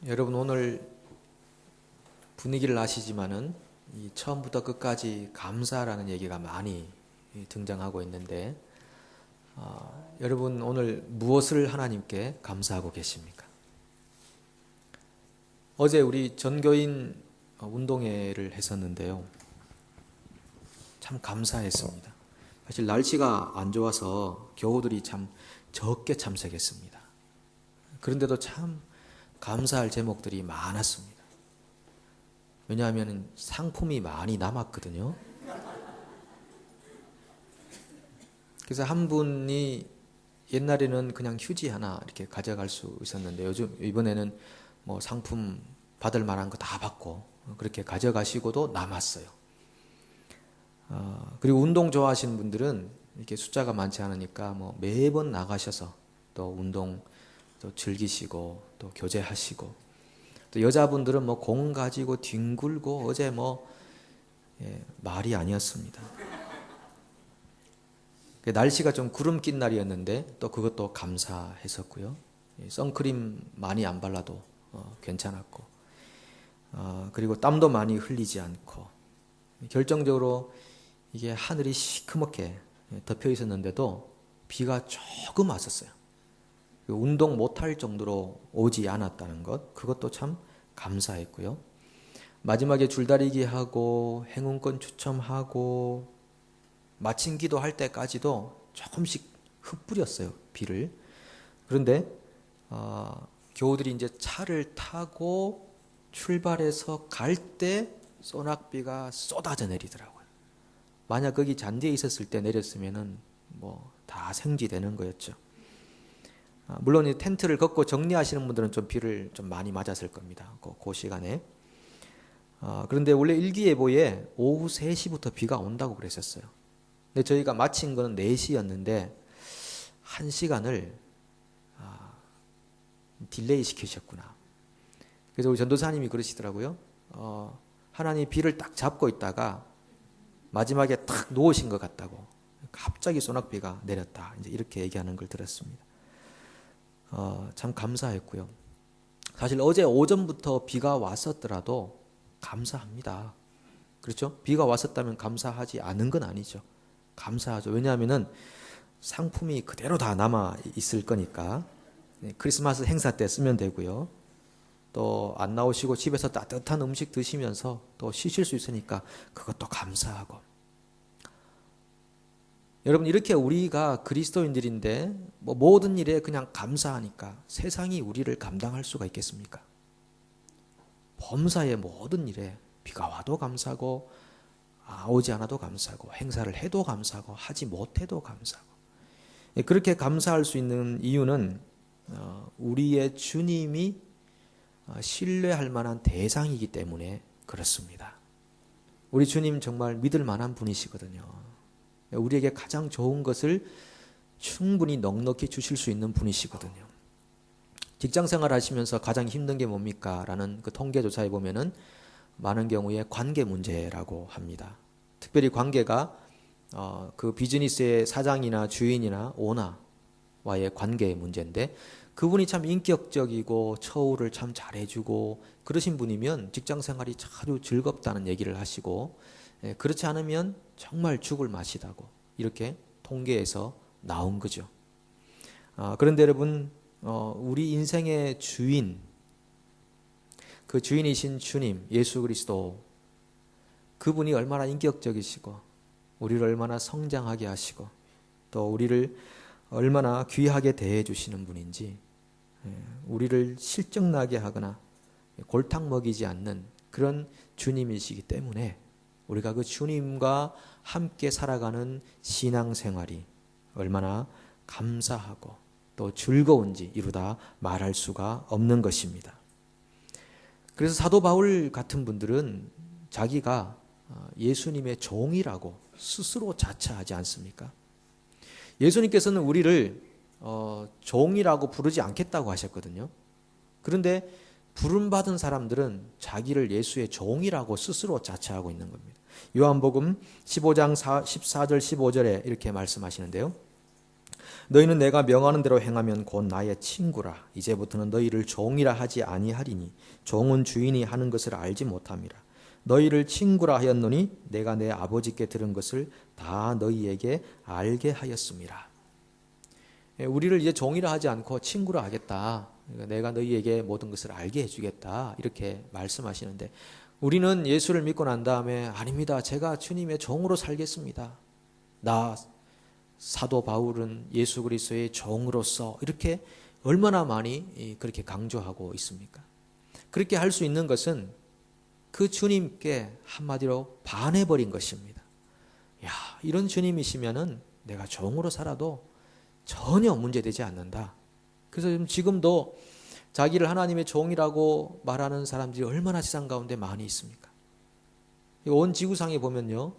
여러분 오늘 분위기를 아시지만은 이 처음부터 끝까지 감사라는 얘기가 많이 등장하고 있는데 여러분 오늘 무엇을 하나님께 감사하고 계십니까? 어제 우리 전교인 운동회를 했었는데요. 참 감사했습니다. 사실 날씨가 안 좋아서 교우들이 참 적게 참석했습니다. 그런데도 참 감사할 제목들이 많았습니다. 왜냐하면 상품이 많이 남았거든요. 그래서 한 분이 옛날에는 그냥 휴지 하나 이렇게 가져갈 수 있었는데 이번에는 뭐 상품 받을 만한 거 다 받고 그렇게 가져가시고도 남았어요. 그리고 운동 좋아하시는 분들은 이렇게 숫자가 많지 않으니까 뭐 매번 나가셔서 또 운동 또 즐기시고 또 교제하시고 또 여자분들은 뭐 공 가지고 뒹굴고 어제 말이 아니었습니다. 날씨가 좀 구름 낀 날이었는데 또 그것도 감사했었고요. 선크림 많이 안 발라도 괜찮았고 그리고 땀도 많이 흘리지 않고 결정적으로 이게 하늘이 시커멓게 덮여 있었는데도 비가 조금 왔었어요. 운동 못할 정도로 오지 않았다는 것, 그것도 참 감사했고요. 마지막에 줄다리기 하고 행운권 추첨하고 마침 기도할 때까지도 조금씩 흩뿌렸어요, 비를. 그런데 교우들이 이제 차를 타고 출발해서 갈 때 소낙비가 쏟아져 내리더라고요. 만약 거기 잔디에 있었을 때 내렸으면은 뭐 다 생지되는 거였죠. 물론 이 텐트를 걷고 정리하시는 분들은 좀 비를 좀 많이 맞았을 겁니다. 그 시간에. 그런데 원래 일기예보에 오후 3시부터 비가 온다고 그랬었어요. 근데 저희가 마친 거는 4시였는데 1시간을 딜레이 시키셨구나. 그래서 우리 전도사님이 그러시더라고요. 하나님이 비를 딱 잡고 있다가 마지막에 탁 놓으신 것 같다고. 갑자기 소낙비가 내렸다. 이제 이렇게 얘기하는 걸 들었습니다. 참 감사했고요. 사실 어제 오전부터 비가 왔었더라도 감사합니다. 그렇죠? 비가 왔었다면 감사하지 않은 건 아니죠. 감사하죠. 왜냐하면은 상품이 그대로 다 남아 있을 거니까. 크리스마스 행사 때 쓰면 되고요. 또 안 나오시고 집에서 따뜻한 음식 드시면서 또 쉬실 수 있으니까 그것도 감사하고. 여러분 이렇게 우리가 그리스도인들인데 뭐 모든 일에 그냥 감사하니까 세상이 우리를 감당할 수가 있겠습니까? 범사의 모든 일에 비가 와도 감사하고 오지 않아도 감사하고 행사를 해도 감사하고 하지 못해도 감사하고 그렇게 감사할 수 있는 이유는 우리의 주님이 신뢰할 만한 대상이기 때문에 그렇습니다. 우리 주님 정말 믿을 만한 분이시거든요. 우리에게 가장 좋은 것을 충분히 넉넉히 주실 수 있는 분이시거든요. 직장생활 하시면서 가장 힘든 게 뭡니까? 라는 그 통계조사에 보면은 많은 경우에 관계 문제라고 합니다. 특별히 관계가 그 비즈니스의 사장이나 주인이나 오너와의 관계 문제인데 그분이 참 인격적이고 처우를 참 잘해주고 그러신 분이면 직장생활이 아주 즐겁다는 얘기를 하시고 그렇지 않으면 정말 죽을 맛이다고 이렇게 통계에서 나온 거죠. 그런데 여러분 우리 인생의 주인 그 주인이신 주님 예수 그리스도 그분이 얼마나 인격적이시고 우리를 얼마나 성장하게 하시고 또 우리를 얼마나 귀하게 대해 주시는 분인지 우리를 실증나게 하거나 골탕 먹이지 않는 그런 주님이시기 때문에 우리가 그 주님과 함께 살아가는 신앙생활이 얼마나 감사하고 또 즐거운지 이루다 말할 수가 없는 것입니다. 그래서 사도 바울 같은 분들은 자기가 예수님의 종이라고 스스로 자처하지 않습니까? 예수님께서는 우리를 종이라고 부르지 않겠다고 하셨거든요. 그런데 부름받은 사람들은 자기를 예수의 종이라고 스스로 자처하고 있는 겁니다. 요한복음 15장 14절 15절에 이렇게 말씀하시는데요. 너희는 내가 명하는 대로 행하면 곧 나의 친구라. 이제부터는 너희를 종이라 하지 아니하리니 종은 주인이 하는 것을 알지 못함이라. 너희를 친구라 하였노니 내가 내 아버지께 들은 것을 다 너희에게 알게 하였음이라. 우리를 이제 종이라 하지 않고 친구라 하겠다. 내가 너희에게 모든 것을 알게 해주겠다. 이렇게 말씀하시는데, 우리는 예수를 믿고 난 다음에 아닙니다. 제가 주님의 종으로 살겠습니다. 나 사도 바울은 예수 그리스도의 종으로서, 이렇게 얼마나 많이 그렇게 강조하고 있습니까? 그렇게 할 수 있는 것은 그 주님께 한마디로 반해버린 것입니다. 야, 이런 주님이시면은 내가 종으로 살아도 전혀 문제되지 않는다. 그래서 지금도 자기를 하나님의 종이라고 말하는 사람들이 얼마나 세상 가운데 많이 있습니까? 온 지구상에 보면요,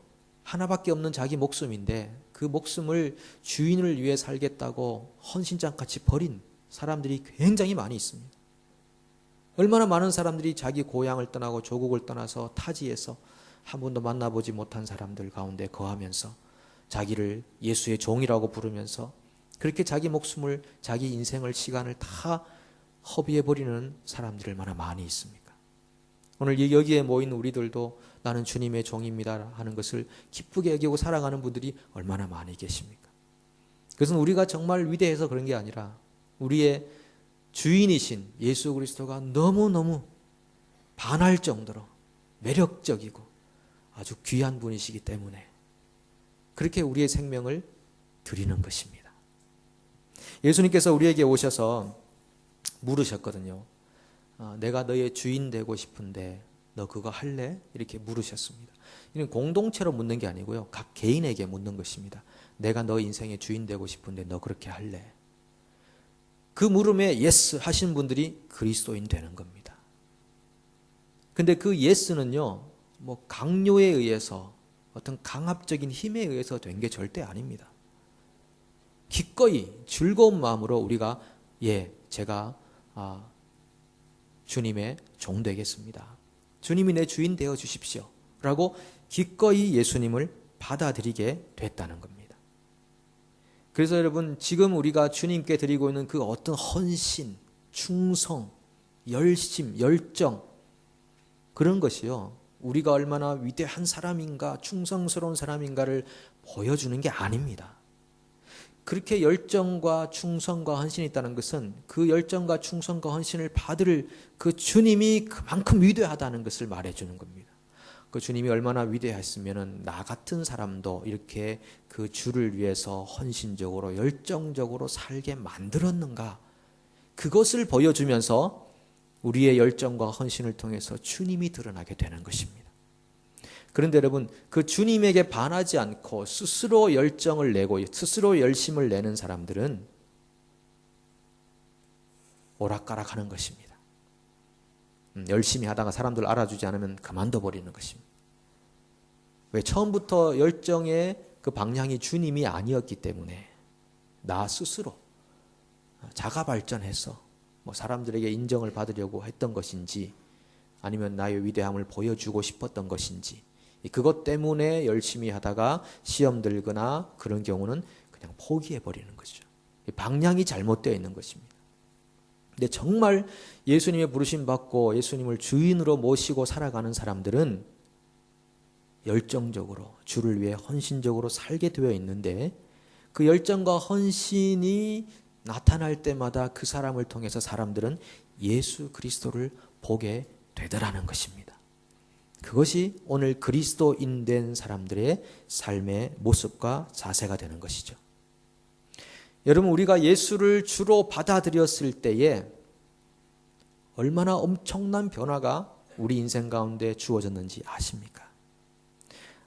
하나밖에 없는 자기 목숨인데 그 목숨을 주인을 위해 살겠다고 헌신장같이 버린 사람들이 굉장히 많이 있습니다. 얼마나 많은 사람들이 자기 고향을 떠나고 조국을 떠나서 타지에서 한 번도 만나보지 못한 사람들 가운데 거하면서 자기를 예수의 종이라고 부르면서 그렇게 자기 목숨을, 자기 인생을, 시간을 다 허비해버리는 사람들이 얼마나 많이 있습니까? 오늘 여기에 모인 우리들도 나는 주님의 종입니다 하는 것을 기쁘게 여기고 살아가는 분들이 얼마나 많이 계십니까? 그것은 우리가 정말 위대해서 그런 게 아니라 우리의 주인이신 예수 그리스도가 너무너무 반할 정도로 매력적이고 아주 귀한 분이시기 때문에 그렇게 우리의 생명을 드리는 것입니다. 예수님께서 우리에게 오셔서 물으셨거든요. 내가 너의 주인 되고 싶은데 너 그거 할래? 이렇게 물으셨습니다. 이는 공동체로 묻는 게 아니고요, 각 개인에게 묻는 것입니다. 내가 너 인생의 주인 되고 싶은데 너 그렇게 할래? 그 물음에 예스 하신 분들이 그리스도인 되는 겁니다. 근데 그 예스는요, 뭐 강요에 의해서, 어떤 강압적인 힘에 의해서 된 게 절대 아닙니다. 기꺼이 즐거운 마음으로 우리가 제가 주님의 종 되겠습니다. 주님이 내 주인 되어 주십시오. 라고 기꺼이 예수님을 받아들이게 됐다는 겁니다. 그래서 여러분, 지금 우리가 주님께 드리고 있는 그 어떤 헌신, 충성, 열심, 열정, 그런 것이요, 우리가 얼마나 위대한 사람인가, 충성스러운 사람인가를 보여주는 게 아닙니다. 그렇게 열정과 충성과 헌신이 있다는 것은 그 열정과 충성과 헌신을 받을 그 주님이 그만큼 위대하다는 것을 말해주는 겁니다. 그 주님이 얼마나 위대했으면 나 같은 사람도 이렇게 그 주를 위해서 헌신적으로 열정적으로 살게 만들었는가, 그것을 보여주면서 우리의 열정과 헌신을 통해서 주님이 드러나게 되는 것입니다. 그런데 여러분, 그 주님에게 반하지 않고 스스로 열정을 내고 스스로 열심을 내는 사람들은 오락가락하는 것입니다. 열심히 하다가 사람들 알아주지 않으면 그만둬 버리는 것입니다. 왜? 처음부터 열정의 그 방향이 주님이 아니었기 때문에 나 스스로 자가 발전해서 뭐 사람들에게 인정을 받으려고 했던 것인지, 아니면 나의 위대함을 보여주고 싶었던 것인지, 그것 때문에 열심히 하다가 시험 들거나 그런 경우는 그냥 포기해버리는 것이죠. 방향이 잘못되어 있는 것입니다. 근데 정말 예수님의 부르심 받고 예수님을 주인으로 모시고 살아가는 사람들은 열정적으로 주를 위해 헌신적으로 살게 되어 있는데, 그 열정과 헌신이 나타날 때마다 그 사람을 통해서 사람들은 예수 그리스도를 보게 되더라는 것입니다. 그것이 오늘 그리스도인 된 사람들의 삶의 모습과 자세가 되는 것이죠. 여러분, 우리가 예수를 주로 받아들였을 때에 얼마나 엄청난 변화가 우리 인생 가운데 주어졌는지 아십니까?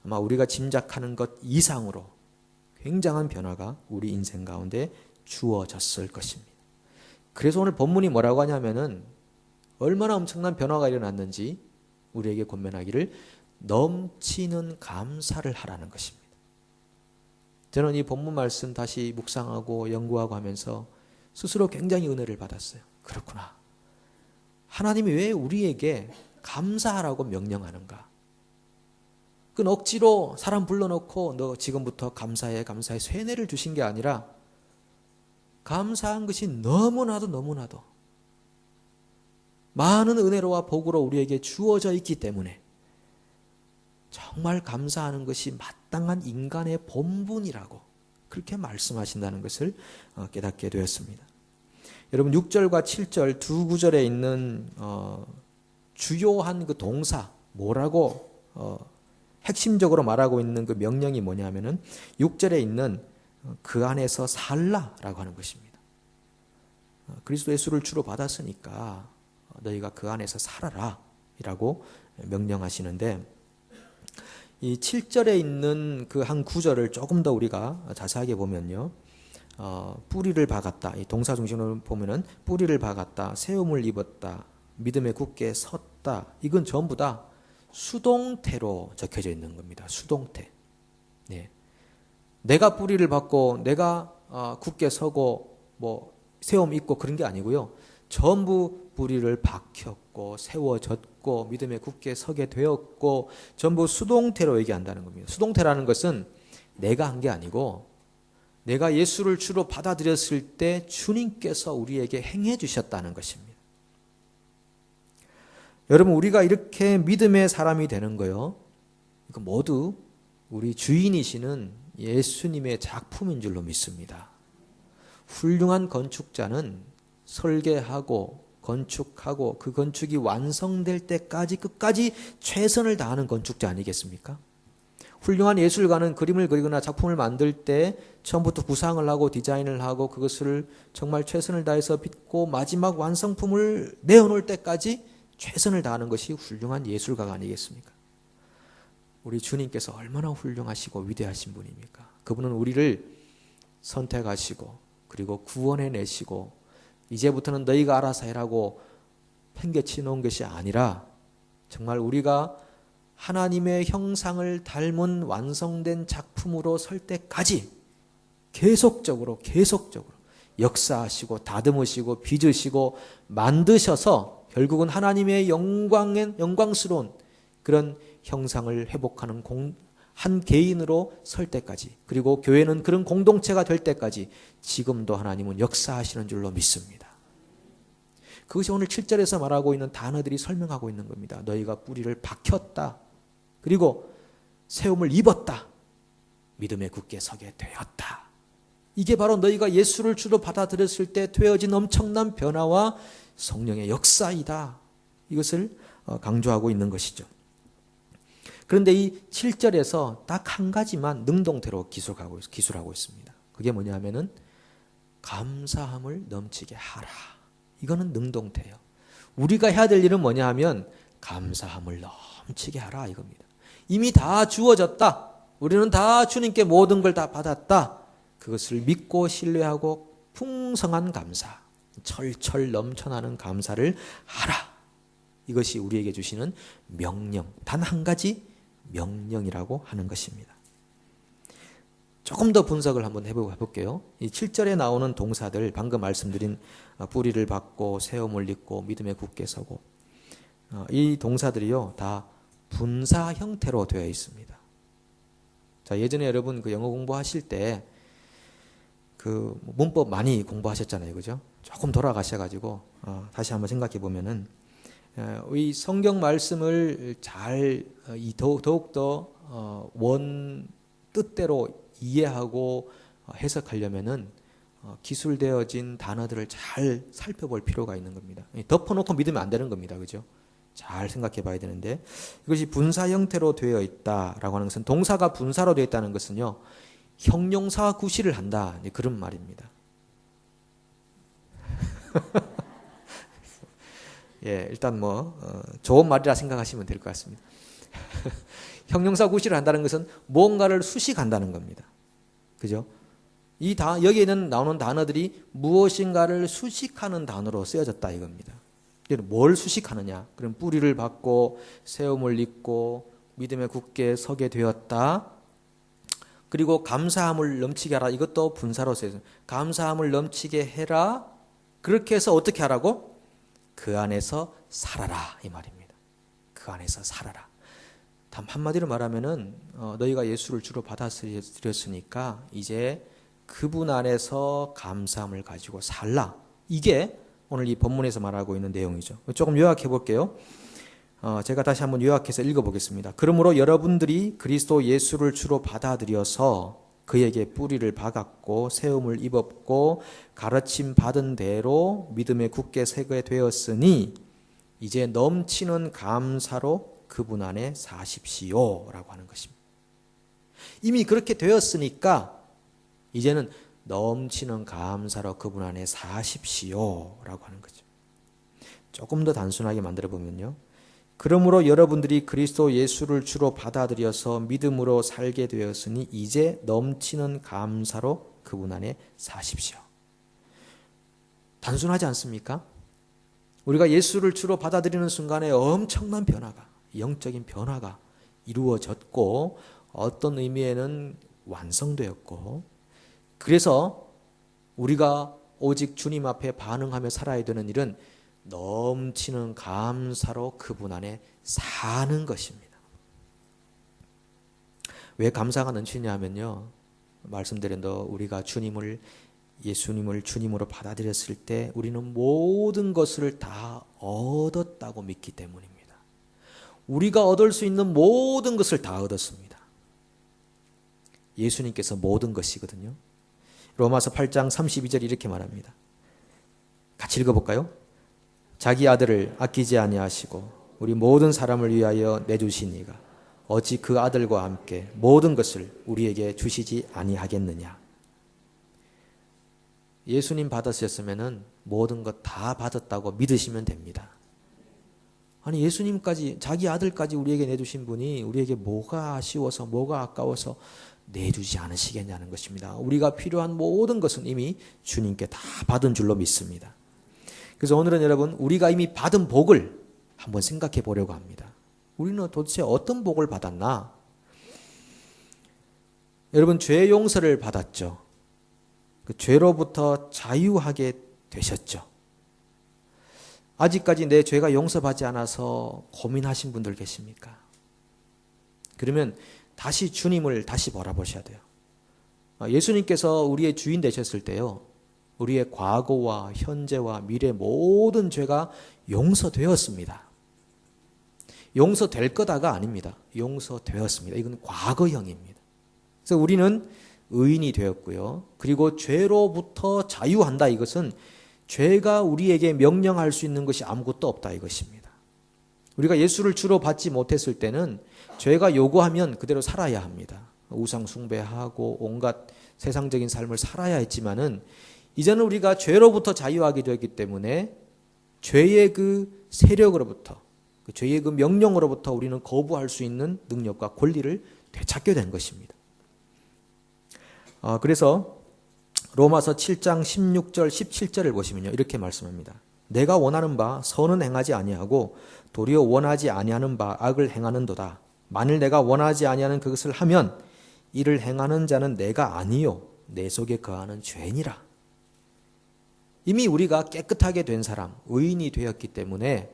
아마 우리가 짐작하는 것 이상으로 굉장한 변화가 우리 인생 가운데 주어졌을 것입니다. 그래서 오늘 본문이 뭐라고 하냐면은 얼마나 엄청난 변화가 일어났는지 우리에게 권면하기를 넘치는 감사를 하라는 것입니다. 저는 이 본문 말씀 다시 묵상하고 연구하고 하면서 스스로 굉장히 은혜를 받았어요. 그렇구나. 하나님이 왜 우리에게 감사하라고 명령하는가? 그건 억지로 사람 불러놓고 너 지금부터 감사해 세뇌를 주신 게 아니라 감사한 것이 너무나도 많은 은혜로와 복으로 우리에게 주어져 있기 때문에 정말 감사하는 것이 마땅한 인간의 본분이라고 그렇게 말씀하신다는 것을 깨닫게 되었습니다. 여러분 6절과 7절 두 구절에 있는 주요한 그 동사 뭐라고 핵심적으로 말하고 있는 그 명령이 뭐냐면은 6절에 있는 그 안에서 살라라고 하는 것입니다. 그리스도 예수를 주로 받았으니까 너희가 그 안에서 살아라 이라고 명령하시는데 이 7절에 있는 그 한 구절을 조금 더 우리가 자세하게 보면요. 뿌리를 박았다. 이 동사 중심으로 보면은 뿌리를 박았다. 세움을 입었다. 믿음에 굳게 섰다. 이건 전부 다 수동태로 적혀져 있는 겁니다. 수동태. 네. 내가 뿌리를 박고 내가 굳게 서고 뭐 세움 입고 그런 게 아니고요. 전부 뿌리를 박혔고 세워졌고 믿음에 굳게 서게 되었고 전부 수동태로 얘기한다는 겁니다. 수동태라는 것은 내가 한 게 아니고 내가 예수를 주로 받아들였을 때 주님께서 우리에게 행해 주셨다는 것입니다. 여러분 우리가 이렇게 믿음의 사람이 되는 거요. 이거 모두 우리 주인이시는 예수님의 작품인 줄로 믿습니다. 훌륭한 건축자는 설계하고 건축하고 그 건축이 완성될 때까지 끝까지 최선을 다하는 건축자 아니겠습니까? 훌륭한 예술가는 그림을 그리거나 작품을 만들 때 처음부터 구상을 하고 디자인을 하고 그것을 정말 최선을 다해서 빚고 마지막 완성품을 내어놓을 때까지 최선을 다하는 것이 훌륭한 예술가가 아니겠습니까? 우리 주님께서 얼마나 훌륭하시고 위대하신 분입니까? 그분은 우리를 선택하시고 그리고 구원해내시고 이제부터는 너희가 알아서 해라고 팽개치 놓은 것이 아니라 정말 우리가 하나님의 형상을 닮은 완성된 작품으로 설 때까지 계속적으로 역사하시고 다듬으시고 빚으시고 만드셔서 결국은 하나님의 영광스러운 그런 형상을 회복하는 한 개인으로 설 때까지 그리고 교회는 그런 공동체가 될 때까지 지금도 하나님은 역사하시는 줄로 믿습니다. 그것이 오늘 7절에서 말하고 있는 단어들이 설명하고 있는 겁니다. 너희가 뿌리를 박혔다. 그리고 세움을 입었다. 믿음에 굳게 서게 되었다. 이게 바로 너희가 예수를 주로 받아들였을 때 되어진 엄청난 변화와 성령의 역사이다. 이것을 강조하고 있는 것이죠. 그런데 이 7절에서 딱 한 가지만 능동태로 기술하고 있습니다. 그게 뭐냐면은 감사함을 넘치게 하라. 이거는 능동태예요. 우리가 해야 될 일은 뭐냐 하면 감사함을 넘치게 하라 이겁니다. 이미 다 주어졌다. 우리는 다 주님께 모든 걸 다 받았다. 그것을 믿고 신뢰하고 풍성한 감사, 철철 넘쳐나는 감사를 하라. 이것이 우리에게 주시는 명령, 단 한 가지 명령이라고 하는 것입니다. 조금 더 분석을 한번 해볼게요. 이 7절에 나오는 동사들, 방금 말씀드린 뿌리를 박고 세움을 입고 믿음에 굳게 서고 이 동사들이요 다 분사 형태로 되어 있습니다. 자, 예전에 여러분 그 영어 공부하실 때 그 문법 많이 공부하셨잖아요, 그죠? 조금 돌아가셔가지고 다시 한번 생각해 보면은 이 성경 말씀을 잘 더욱더 원 뜻대로 이해하고 해석하려면은 기술되어진 단어들을 잘 살펴볼 필요가 있는 겁니다. 덮어놓고 믿으면 안 되는 겁니다, 그죠? 잘 생각해 봐야 되는데 이것이 분사 형태로 되어 있다라고 하는 것은 동사가 분사로 되어 있다는 것은요 형용사와 구실을 한다 그런 말입니다. 예, 일단 좋은 말이라 생각하시면 될 것 같습니다. 형용사 구실을 한다는 것은 무언가를 수식한다는 겁니다. 그죠? 여기에는 나오는 단어들이 무엇인가를 수식하는 단어로 쓰여졌다 이겁니다. 뭘 수식하느냐? 그럼 뿌리를 박고 세움을 입고 믿음에 굳게 서게 되었다. 그리고 감사함을 넘치게 하라. 이것도 분사로 쓰여서 감사함을 넘치게 해라. 그렇게 해서 어떻게 하라고? 그 안에서 살아라 이 말입니다. 그 안에서 살아라. 한마디로 말하면은 너희가 예수를 주로 받아들였으니까 이제 그분 안에서 감사함을 가지고 살라. 이게 오늘 이 본문에서 말하고 있는 내용이죠. 조금 요약해 볼게요. 제가 다시 한번 요약해서 읽어보겠습니다. 그러므로 여러분들이 그리스도 예수를 주로 받아들여서 그에게 뿌리를 박았고 세움을 입었고 가르침 받은 대로 믿음에 굳게 서게 되었으니 이제 넘치는 감사로 그분 안에 사십시오 라고 하는 것입니다. 이미 그렇게 되었으니까 이제는 넘치는 감사로 그분 안에 사십시오 라고 하는 거죠. 조금 더 단순하게 만들어 보면요. 그러므로 여러분들이 그리스도 예수를 주로 받아들여서 믿음으로 살게 되었으니 이제 넘치는 감사로 그분 안에 사십시오. 단순하지 않습니까? 우리가 예수를 주로 받아들이는 순간에 엄청난 변화가, 영적인 변화가 이루어졌고 어떤 의미에는 완성되었고 그래서 우리가 오직 주님 앞에 반응하며 살아야 되는 일은 넘치는 감사로 그분 안에 사는 것입니다. 왜 감사가 넘치냐 하면요. 말씀드린 대로 우리가 예수님을 주님으로 받아들였을 때 우리는 모든 것을 다 얻었다고 믿기 때문입니다. 우리가 얻을 수 있는 모든 것을 다 얻었습니다. 예수님께서 모든 것이거든요. 로마서 8장 32절 이렇게 말합니다. 같이 읽어볼까요? 자기 아들을 아끼지 아니하시고 우리 모든 사람을 위하여 내주신 이가 어찌 그 아들과 함께 모든 것을 우리에게 주시지 아니하겠느냐. 예수님 받으셨으면 모든 것 다 받았다고 믿으시면 됩니다. 아니 예수님까지 자기 아들까지 우리에게 내주신 분이 우리에게 뭐가 아쉬워서 뭐가 아까워서 내주지 않으시겠냐는 것입니다. 우리가 필요한 모든 것은 이미 주님께 다 받은 줄로 믿습니다. 그래서 오늘은 여러분 우리가 이미 받은 복을 한번 생각해 보려고 합니다. 우리는 도대체 어떤 복을 받았나? 여러분 죄 용서를 받았죠. 그 죄로부터 자유하게 되셨죠. 아직까지 내 죄가 용서받지 않아서 고민하신 분들 계십니까? 그러면 다시 주님을 다시 바라보셔야 돼요. 예수님께서 우리의 주인 되셨을 때요. 우리의 과거와 현재와 미래 모든 죄가 용서되었습니다. 용서될 거다가 아닙니다. 용서되었습니다. 이건 과거형입니다. 그래서 우리는 의인이 되었고요. 그리고 죄로부터 자유한다. 이것은 죄가 우리에게 명령할 수 있는 것이 아무것도 없다. 이것입니다. 우리가 예수를 주로 받지 못했을 때는 죄가 요구하면 그대로 살아야 합니다. 우상 숭배하고 온갖 세상적인 삶을 살아야 했지만은 이제는 우리가 죄로부터 자유하게 되었기 때문에 죄의 그 세력으로부터 죄의 그 명령으로부터 우리는 거부할 수 있는 능력과 권리를 되찾게 된 것입니다. 그래서 로마서 7장 16절 17절을 보시면요. 이렇게 말씀합니다. 내가 원하는 바 선은 행하지 아니하고 도리어 원하지 아니하는 바 악을 행하는도다. 만일 내가 원하지 아니하는 그것을 하면 이를 행하는 자는 내가 아니요 내 속에 거하는 죄니라. 이미 우리가 깨끗하게 된 사람, 의인이 되었기 때문에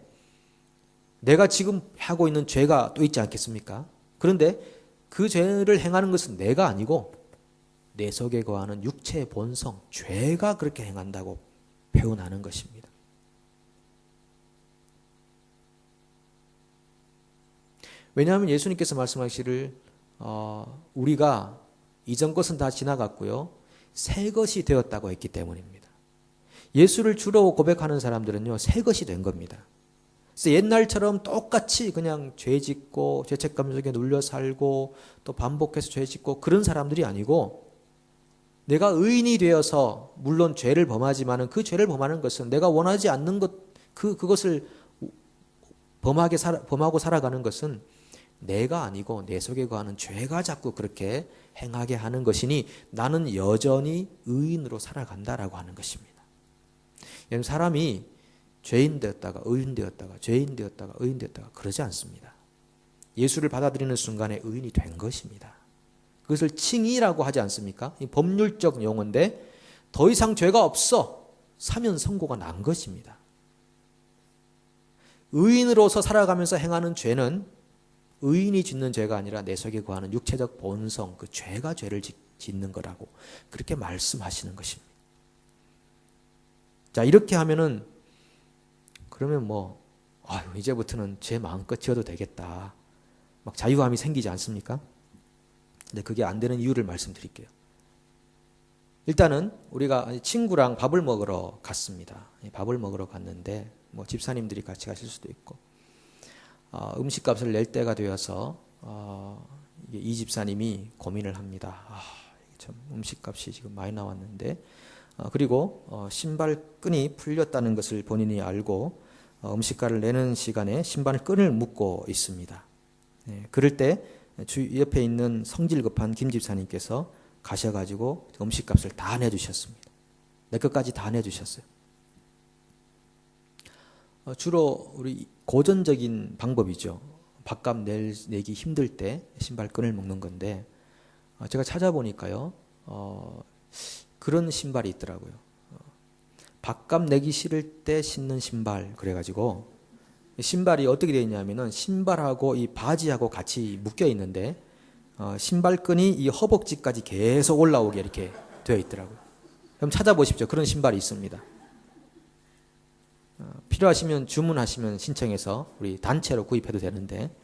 내가 지금 하고 있는 죄가 또 있지 않겠습니까? 그런데 그 죄를 행하는 것은 내가 아니고 내 속에 거하는 육체의 본성, 죄가 그렇게 행한다고 표현하는 것입니다. 왜냐하면 예수님께서 말씀하시기를 우리가 이전 것은 다 지나갔고요. 새 것이 되었다고 했기 때문입니다. 예수를 주로 고백하는 사람들은요. 새 것이 된 겁니다. 그래서 옛날처럼 똑같이 그냥 죄 짓고 죄책감 속에 눌려 살고 또 반복해서 죄 짓고 그런 사람들이 아니고 내가 의인이 되어서 물론 죄를 범하지만은 그 죄를 범하는 것은 내가 원하지 않는 것 그것을 범하고 살아가는 것은 내가 아니고 내 속에 거하는 죄가 자꾸 그렇게 행하게 하는 것이니 나는 여전히 의인으로 살아간다라고 하는 것입니다. 사람이 죄인 되었다가 의인 되었다가 죄인 되었다가 의인 되었다가 그러지 않습니다. 예수를 받아들이는 순간에 의인이 된 것입니다. 그것을 칭의라고 하지 않습니까? 법률적 용어인데 더 이상 죄가 없어 사면 선고가 난 것입니다. 의인으로서 살아가면서 행하는 죄는 의인이 짓는 죄가 아니라 내 속에 거하는 육체적 본성, 그 죄가 죄를 짓는 거라고 그렇게 말씀하시는 것입니다. 자, 이렇게 하면은 그러면 이제부터는 제 마음껏 지어도 되겠다. 막 자유함이 생기지 않습니까? 근데 그게 안 되는 이유를 말씀드릴게요. 일단은 우리가 친구랑 밥을 먹으러 갔습니다. 밥을 먹으러 갔는데 집사님들이 같이 가실 수도 있고 음식값을 낼 때가 되어서 이 집사님이 고민을 합니다. 참 음식값이 지금 많이 나왔는데 그리고 신발끈이 풀렸다는 것을 본인이 알고 음식값을 내는 시간에 신발끈을 묶고 있습니다. 그럴 때 옆에 있는 성질 급한 김 집사님께서 가셔가지고 음식값을 다 내주셨습니다. 내 것까지 다 내주셨어요. 주로 우리 고전적인 방법이죠. 밥값 내기 힘들 때 신발끈을 묶는 건데 제가 찾아보니까요. 그런 신발이 있더라고요. 밥값 내기 싫을 때 신는 신발 그래가지고 신발이 어떻게 되어 있냐면은 신발하고 이 바지하고 같이 묶여 있는데 신발끈이 이 허벅지까지 계속 올라오게 이렇게 되어 있더라고요. 그럼 찾아보십시오. 그런 신발이 있습니다. 필요하시면 주문하시면 신청해서 우리 단체로 구입해도 되는데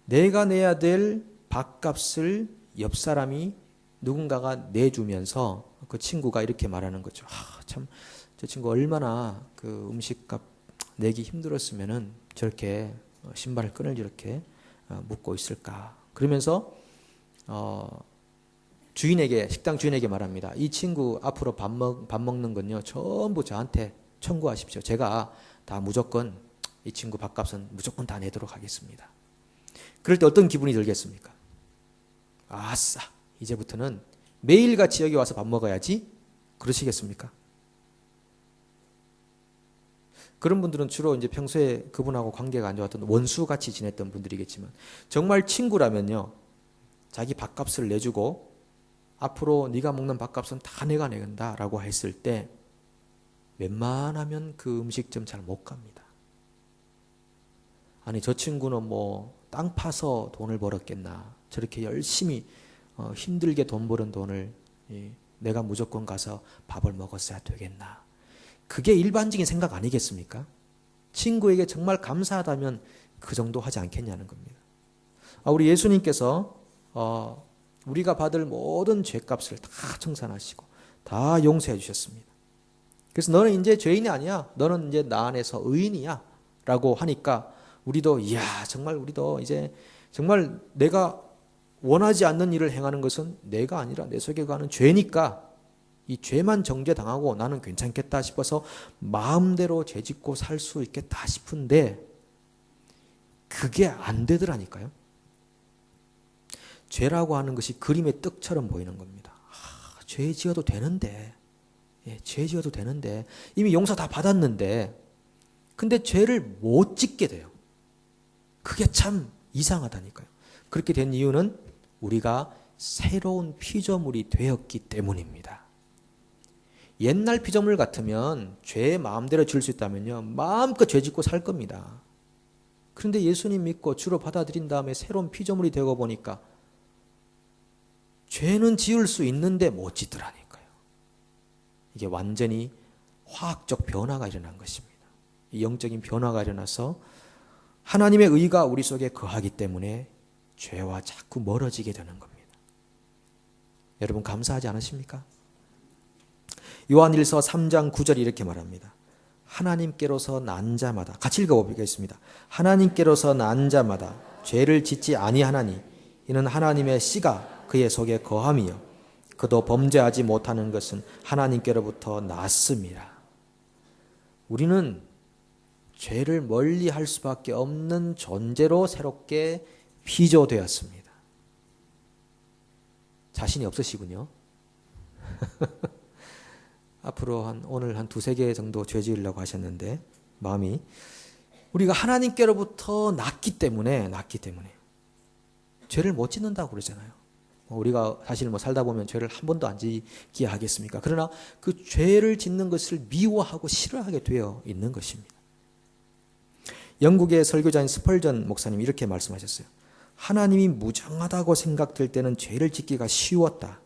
내가 내야 될 밥값을 옆 사람이 누군가가 내주면서 그 친구가 이렇게 말하는 거죠. 참 저 친구 얼마나 그 음식값 내기 힘들었으면은 저렇게 신발끈을 이렇게 묶고 있을까. 그러면서 주인에게 식당 주인에게 말합니다. 이 친구 앞으로 밥 먹는 건요 전부 저한테 청구하십시오. 제가 다 무조건 이 친구 밥값은 무조건 다 내도록 하겠습니다. 그럴 때 어떤 기분이 들겠습니까? 아싸, 이제부터는 매일같이 여기 와서 밥 먹어야지. 그러시겠습니까? 그런 분들은 주로 이제 평소에 그분하고 관계가 안 좋았던 원수같이 지냈던 분들이겠지만 정말 친구라면요 자기 밥값을 내주고 앞으로 네가 먹는 밥값은 다 내가 내간다라고 했을 때 웬만하면 그 음식점 잘 못 갑니다. 아니 저 친구는 땅 파서 돈을 벌었겠나. 저렇게 열심히 힘들게 돈 버는 돈을 내가 무조건 가서 밥을 먹었어야 되겠나. 그게 일반적인 생각 아니겠습니까? 친구에게 정말 감사하다면 그 정도 하지 않겠냐는 겁니다. 우리 예수님께서 우리가 받을 모든 죄값을 다 청산하시고 다 용서해 주셨습니다. 그래서 너는 이제 죄인이 아니야. 너는 이제 나 안에서 의인이야. 라고 하니까 우리도 정말 우리도 이제 정말 내가 원하지 않는 일을 행하는 것은 내가 아니라 내 속에 가는 죄니까 이 죄만 정죄당하고 나는 괜찮겠다 싶어서 마음대로 죄짓고 살 수 있겠다 싶은데 그게 안 되더라니까요. 죄라고 하는 것이 그림의 떡처럼 보이는 겁니다. 죄 지어도 되는데 죄 지어도 되는데 이미 용서 다 받았는데 근데 죄를 못 짓게 돼요. 그게 참 이상하다니까요. 그렇게 된 이유는 우리가 새로운 피조물이 되었기 때문입니다. 옛날 피조물 같으면 죄 마음대로 지을 수 있다면요 마음껏 죄 짓고 살 겁니다. 그런데 예수님 믿고 주로 받아들인 다음에 새로운 피조물이 되고 보니까 죄는 지을 수 있는데 못 짓더라니까요. 이게 완전히 화학적 변화가 일어난 것입니다. 영적인 변화가 일어나서 하나님의 의가 우리 속에 거하기 때문에 죄와 자꾸 멀어지게 되는 겁니다. 여러분 감사하지 않으십니까? 요한일서 3장 9절이 이렇게 말합니다. 하나님께로서 난 자마다 같이 읽어보겠습니다. 하나님께로서 난 자마다 죄를 짓지 아니하나니 이는 하나님의 씨가 그의 속에 거함이요 그도 범죄하지 못하는 것은 하나님께로부터 났습니다. 우리는 죄를 멀리할 수밖에 없는 존재로 새롭게 피조되었습니다. 자신이 없으시군요. 앞으로 오늘 한 두세 개 정도 죄 지으려고 하셨는데 마음이 우리가 하나님께로부터 났기 때문에 죄를 못 짓는다고 그러잖아요. 우리가 사실 살다 보면 죄를 한 번도 안 짓기야 하겠습니까? 그러나 그 죄를 짓는 것을 미워하고 싫어하게 되어 있는 것입니다. 영국의 설교자인 스펄전 목사님이 이렇게 말씀하셨어요. 하나님이 무정하다고 생각될 때는 죄를 짓기가 쉬웠다.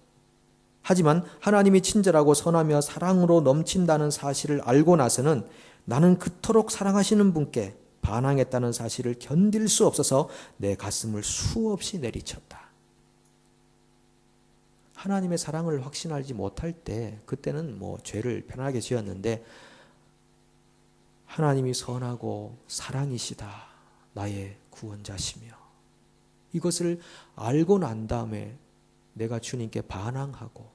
하지만 하나님이 친절하고 선하며 사랑으로 넘친다는 사실을 알고 나서는 나는 그토록 사랑하시는 분께 반항했다는 사실을 견딜 수 없어서 내 가슴을 수없이 내리쳤다. 하나님의 사랑을 확신하지 못할 때 그때는 죄를 편하게 지었는데 하나님이 선하고 사랑이시다. 나의 구원자시며 이것을 알고 난 다음에 내가 주님께 반항하고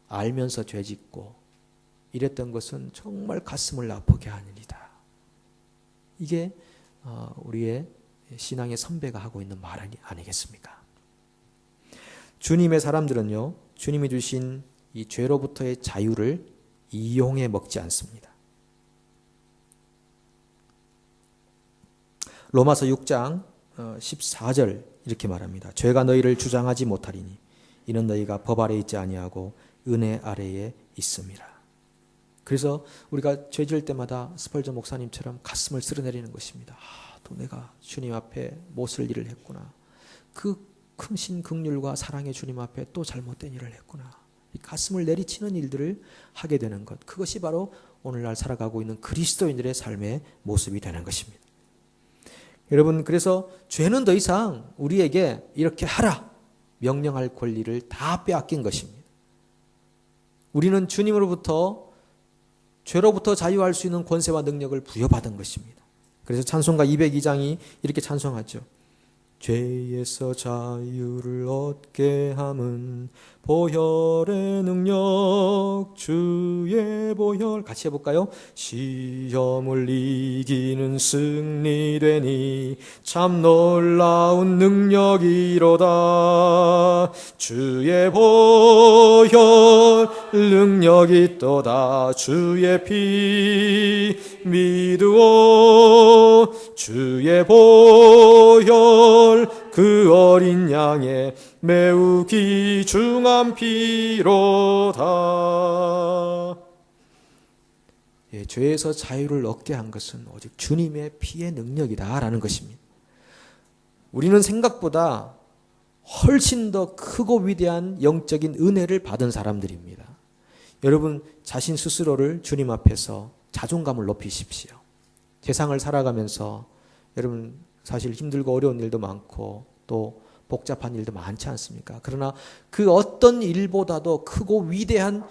알면서 죄짓고 이랬던 것은 정말 가슴을 아프게 하는 일이다. 이게 우리의 신앙의 선배가 하고 있는 말 아니겠습니까? 주님의 사람들은요, 주님이 주신 이 죄로부터의 자유를 이용해 먹지 않습니다. 로마서 6장 14절 이렇게 말합니다. 죄가 너희를 주장하지 못하리니 이는 너희가 법 아래 있지 아니하고 은혜 아래에 있음이라. 그래서 우리가 죄 지을 때마다 스펄전 목사님처럼 가슴을 쓸어내리는 것입니다. 또 내가 주님 앞에 못쓸 일을 했구나. 그 크신 긍휼과 사랑의 주님 앞에 또 잘못된 일을 했구나. 이 가슴을 내리치는 일들을 하게 되는 것. 그것이 바로 오늘날 살아가고 있는 그리스도인들의 삶의 모습이 되는 것입니다. 여러분, 그래서 죄는 더 이상 우리에게 이렇게 하라 명령할 권리를 다 빼앗긴 것입니다. 우리는 주님으로부터 죄로부터 자유할 수 있는 권세와 능력을 부여받은 것입니다. 그래서 찬송가 202장이 이렇게 찬송하죠. 죄에서 자유를 얻게 함은 보혈의 능력 주의 보혈. 같이 해볼까요? 시험을 이기는 승리되니 참 놀라운 능력이로다. 주의 보혈 능력이 또다. 주의 피 믿으오. 주의 보혈 그 어린 양의 매우 귀중한 피로다. 죄에서 자유를 얻게 한 것은 오직 주님의 피의 능력이다라는 것입니다. 우리는 생각보다 훨씬 더 크고 위대한 영적인 은혜를 받은 사람들입니다. 여러분 자신 스스로를 주님 앞에서 자존감을 높이십시오. 세상을 살아가면서 여러분 사실 힘들고 어려운 일도 많고 또 복잡한 일도 많지 않습니까? 그러나 그 어떤 일보다도 크고 위대한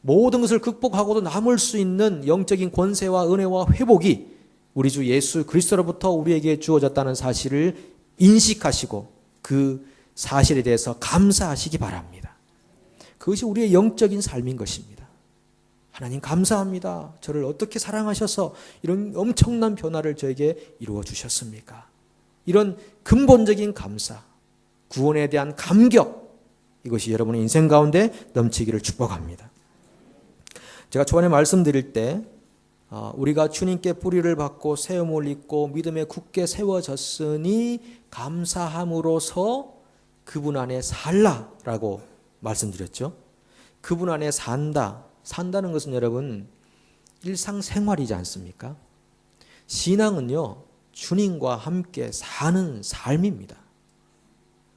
모든 것을 극복하고도 남을 수 있는 영적인 권세와 은혜와 회복이 우리 주 예수 그리스도로부터 우리에게 주어졌다는 사실을 인식하시고 그 사실에 대해서 감사하시기 바랍니다. 그것이 우리의 영적인 삶인 것입니다. 하나님 감사합니다. 저를 어떻게 사랑하셔서 이런 엄청난 변화를 저에게 이루어 주셨습니까? 이런 근본적인 감사, 구원에 대한 감격, 이것이 여러분의 인생 가운데 넘치기를 축복합니다. 제가 초반에 말씀드릴 때 우리가 주님께 뿌리를 받고 세움을 입고 믿음에 굳게 세워졌으니 감사함으로써 그분 안에 살라라고 말씀드렸죠. 그분 안에 산다는 것은 여러분 일상생활이지 않습니까? 신앙은요, 주님과 함께 사는 삶입니다.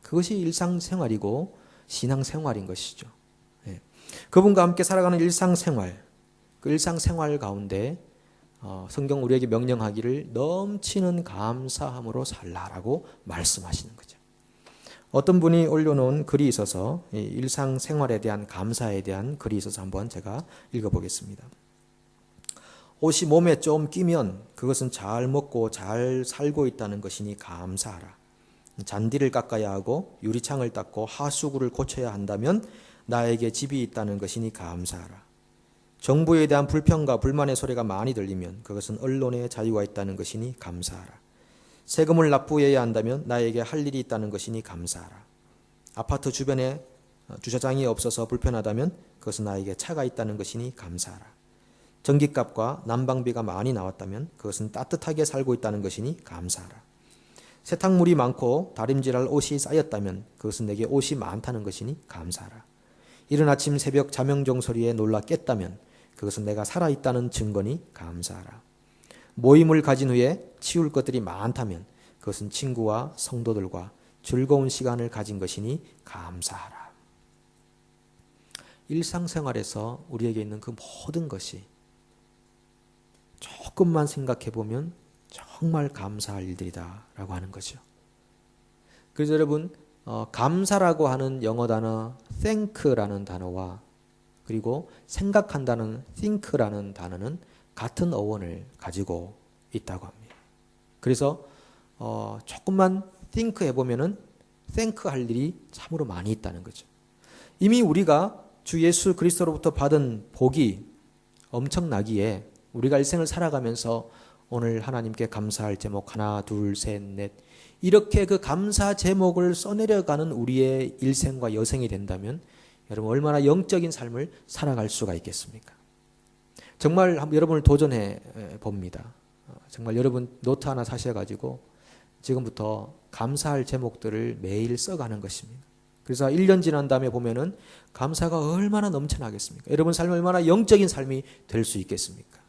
그것이 일상생활이고 신앙생활인 것이죠. 그분과 함께 살아가는 일상생활, 그 일상생활 가운데 성경 우리에게 명령하기를 넘치는 감사함으로 살라라고 말씀하시는 거죠. 어떤 분이 올려놓은 글이 있어서 일상생활에 대한 감사에 대한 글이 있어서 한번 제가 읽어보겠습니다. 옷이 몸에 좀 끼면 그것은 잘 먹고 잘 살고 있다는 것이니 감사하라. 잔디를 깎아야 하고 유리창을 닦고 하수구를 고쳐야 한다면 나에게 집이 있다는 것이니 감사하라. 정부에 대한 불평과 불만의 소리가 많이 들리면 그것은 언론의 자유가 있다는 것이니 감사하라. 세금을 납부해야 한다면 나에게 할 일이 있다는 것이니 감사하라. 아파트 주변에 주차장이 없어서 불편하다면 그것은 나에게 차가 있다는 것이니 감사하라. 전기값과 난방비가 많이 나왔다면 그것은 따뜻하게 살고 있다는 것이니 감사하라. 세탁물이 많고 다림질할 옷이 쌓였다면 그것은 내게 옷이 많다는 것이니 감사하라. 이른 아침 새벽 자명종 소리에 놀라 깼다면 그것은 내가 살아있다는 증거니 감사하라. 모임을 가진 후에 치울 것들이 많다면 그것은 친구와 성도들과 즐거운 시간을 가진 것이니 감사하라. 일상생활에서 우리에게 있는 그 모든 것이 조금만 생각해 보면 정말 감사할 일들이다 라고 하는 거죠. 그래서 여러분 감사라고 하는 영어 단어 thank라는 단어와 그리고 생각한다는 think라는 단어는 같은 어원을 가지고 있다고 합니다. 그래서 조금만 think 해보면은 thank 할 일이 참으로 많이 있다는 거죠. 이미 우리가 주 예수 그리스도로부터 받은 복이 엄청나기에 우리가 일생을 살아가면서 오늘 하나님께 감사할 제목 하나 둘 셋 넷 이렇게 그 감사 제목을 써내려가는 우리의 일생과 여생이 된다면 여러분 얼마나 영적인 삶을 살아갈 수가 있겠습니까? 정말 여러분을 도전해 봅니다. 정말 여러분 노트 하나 사셔가지고 지금부터 감사할 제목들을 매일 써가는 것입니다. 그래서 1년 지난 다음에 보면은 감사가 얼마나 넘쳐나겠습니까? 여러분 삶이 얼마나 영적인 삶이 될 수 있겠습니까?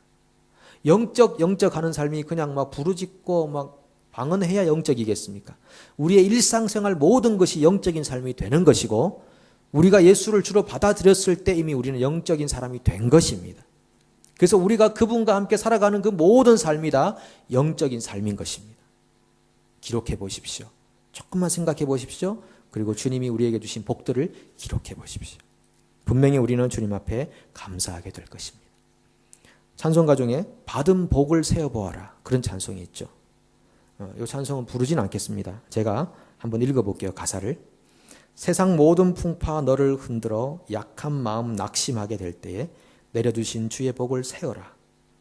영적 하는 삶이 그냥 막 부르짖고 막 방언해야 영적이겠습니까? 우리의 일상생활 모든 것이 영적인 삶이 되는 것이고 우리가 예수를 주로 받아들였을 때 이미 우리는 영적인 사람이 된 것입니다. 그래서 우리가 그분과 함께 살아가는 그 모든 삶이 다 영적인 삶인 것입니다. 기록해 보십시오. 조금만 생각해 보십시오. 그리고 주님이 우리에게 주신 복들을 기록해 보십시오. 분명히 우리는 주님 앞에 감사하게 될 것입니다. 찬송가 중에 받은 복을 세어보아라 그런 찬송이 있죠. 이 찬송은 부르진 않겠습니다. 제가 한번 읽어볼게요. 가사를. 세상 모든 풍파 너를 흔들어 약한 마음 낙심하게 될 때에 내려주신 주의 복을 세어라.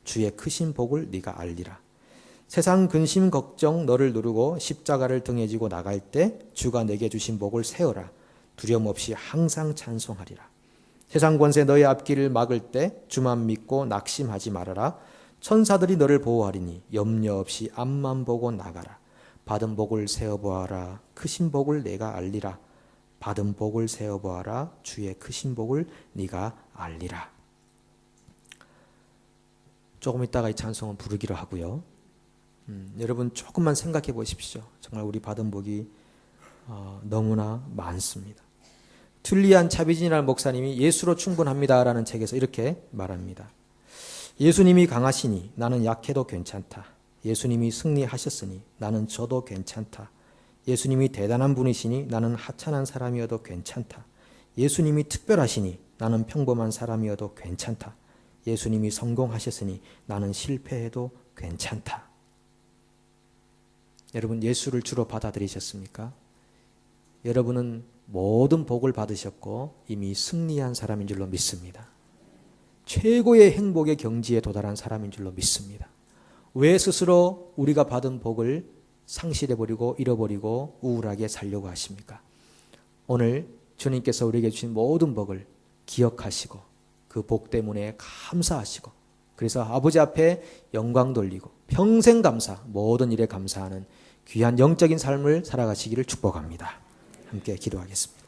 주의 크신 복을 네가 알리라. 세상 근심 걱정 너를 누르고 십자가를 등에 지고 나갈 때 주가 내게 주신 복을 세어라. 두려움 없이 항상 찬송하리라. 세상 권세 너의 앞길을 막을 때 주만 믿고 낙심하지 말아라. 천사들이 너를 보호하리니 염려 없이 앞만 보고 나가라. 받은 복을 세어보아라. 크신 복을 내가 알리라. 받은 복을 세어보아라. 주의 크신 복을 네가 알리라. 조금 있다가 이 찬송은 부르기로 하고요. 여러분 조금만 생각해 보십시오. 정말 우리 받은 복이 너무나 많습니다. 툴리안 차비진이라는 목사님이 예수로 충분합니다라는 책에서 이렇게 말합니다. 예수님이 강하시니 나는 약해도 괜찮다. 예수님이 승리하셨으니 나는 져도 괜찮다. 예수님이 대단한 분이시니 나는 하찮은 사람이어도 괜찮다. 예수님이 특별하시니 나는 평범한 사람이어도 괜찮다. 예수님이 성공하셨으니 나는 실패해도 괜찮다. 여러분 예수를 주로 받아들이셨습니까? 여러분은 모든 복을 받으셨고 이미 승리한 사람인 줄로 믿습니다. 최고의 행복의 경지에 도달한 사람인 줄로 믿습니다. 왜 스스로 우리가 받은 복을 상실해버리고 잃어버리고 우울하게 살려고 하십니까? 오늘 주님께서 우리에게 주신 모든 복을 기억하시고 그 복 때문에 감사하시고 그래서 아버지 앞에 영광 돌리고 평생 감사 모든 일에 감사하는 귀한 영적인 삶을 살아가시기를 축복합니다. 함께 기도하겠습니다.